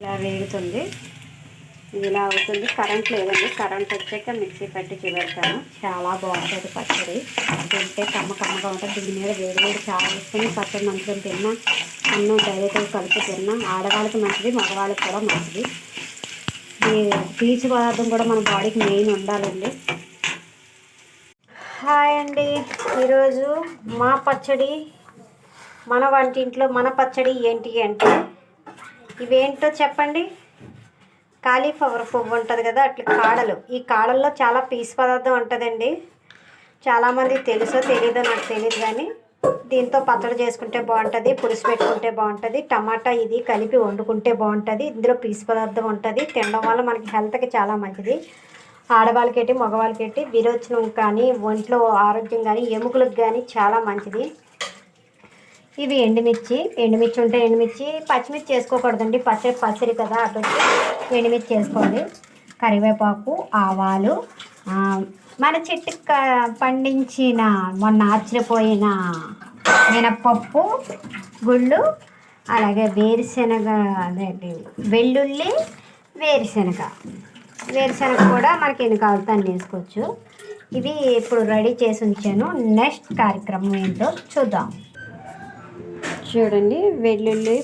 ఇలా వేగుతుంది. ఇది ఇలా అవుతుంది. కరెంట్ లేదండి. కరెంట్ వచ్చాక మిక్సీ పట్టి చూపెడతాను. చాలా బాగుంటుంది పచ్చడి. తింటే కమ్మగా ఉంటుంది. దీని మీద వేడి చాలా వేసుకొని పచ్చడి మంచిగా తిన్నా, అన్నం డైరెక్ట్గా కలిపి తిన్నా ఆడవాళ్ళకి మంచిది, మగవాళ్ళకి కూడా మంచిది. ఈ పీచు పదార్థం కూడా మన బాడీకి మెయిన్ ఉండాలండి. హాయ్ అండి, ఈరోజు మా పచ్చడి, మన వంటింట్లో మన పచ్చడి ఏంటి అంటే ఇవేంటో చెప్పండి. కాలీఫ్లవర్ పువ్వు ఉంటుంది కదా, అట్లా కాడలు. ఈ కాడల్లో చాలా పీసు పదార్థం ఉంటుందండి. చాలామంది తెలుసో తెలీదో నాకు తెలియదు, కానీ దీంతో పచ్చడి చేసుకుంటే బాగుంటుంది, పులుసు పెట్టుకుంటే బాగుంటుంది, టమాటా ఇది కలిపి వండుకుంటే బాగుంటుంది. ఇందులో పీసు పదార్థం ఉంటుంది. తినడం వల్ల మనకి హెల్త్కి చాలా మంచిది. ఆడవాళ్ళకేటి మగవాళ్ళకేటి విరోచనం కానీ, ఒంట్లో ఆరోగ్యం కానీ, ఎముకలకు కానీ చాలా మంచిది. ఇవి ఎండుమిర్చి ఉంటే ఎండుమిర్చి, పచ్చిమిర్చి చేసుకోకూడదండి. పచ్చడి కదా, అటు ఎండుమిర్చి చేసుకోండి. కరివేపాకు, ఆవాలు, మన చెట్టు పండించిన మొన్న ఆశ్చర్యపోయిన మినప్పప్పు గుళ్ళు, అలాగే వేరుశనగ, అదేంటి వెల్లుల్లి, వేరుశనగ కూడా మనకి ఎన్ని కావాలితే అన్ని వేసుకోవచ్చు. ఇవి ఇప్పుడు రెడీ చేసి ఉంచాను. నెక్స్ట్ కార్యక్రమం ఏంటో చూద్దాం. చూడండి, వెల్లుల్లి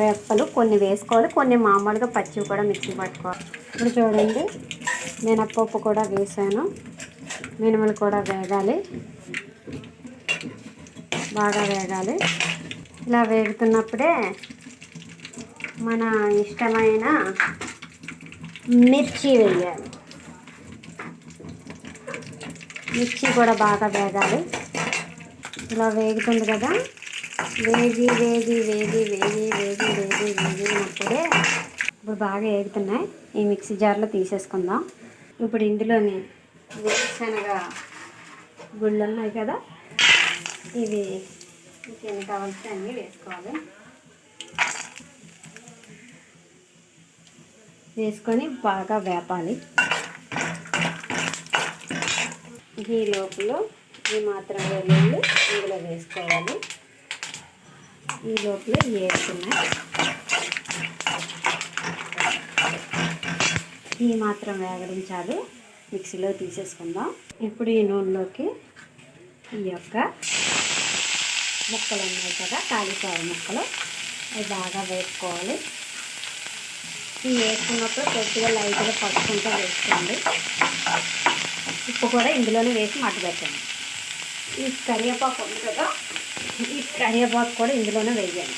రెప్పలు కొన్ని వేసుకోవాలి, కొన్ని మామూలుగా పచ్చివి కూడా మిక్సీ పట్టుకోవాలి. ఇప్పుడు చూడండి, మినప్పప్పు కూడా వేసాను. మినుములు కూడా వేగాలి, బాగా వేగాలి. ఇలా వేగుతున్నప్పుడే మన ఇష్టమైన మిర్చి వేయాలి. మిర్చి కూడా బాగా వేగాలి. ఇలా వేగుతుంది కదా, వేగినప్పుడే ఇప్పుడు బాగా వేగుతున్నాయి. ఈ మిక్సీ జార్లో తీసేసుకుందాం. ఇప్పుడు ఇందులోని వేరుశనగ గుళ్ళు ఉన్నాయి కదా, ఇవి ఇంకేమి కావాల్సి అన్నీ వేసుకోవాలి. వేసుకొని బాగా వేపాలి. ఈ లోపల ఈ మాత్రం వెల్లుల్లి ఇందులో వేసుకోవాలి. ఈ లోపల వేస్తున్నాయి. ఈ మాత్రం వేగడించాలి. మిక్సీలో తీసేసుకుందాం. ఇప్పుడు ఈ నూనెలోకి ఈ యొక్క ముక్కలు ఉన్నాయి కదా, కాలీఫ్లవర్ ముక్కలు, అవి బాగా వేసుకోవాలి. ఇవి వేసుకున్నప్పుడు కొద్దిగా లైట్గా పట్టుకుంటూ వేసుకోండి. ఉప్పు కూడా ఇందులోనే వేసి మట్ట పెట్టండి. ఈ కరివేపాకు ఉంది కదా, ఈ కరివేపాకు కూడా ఇందులోనే వేయండి.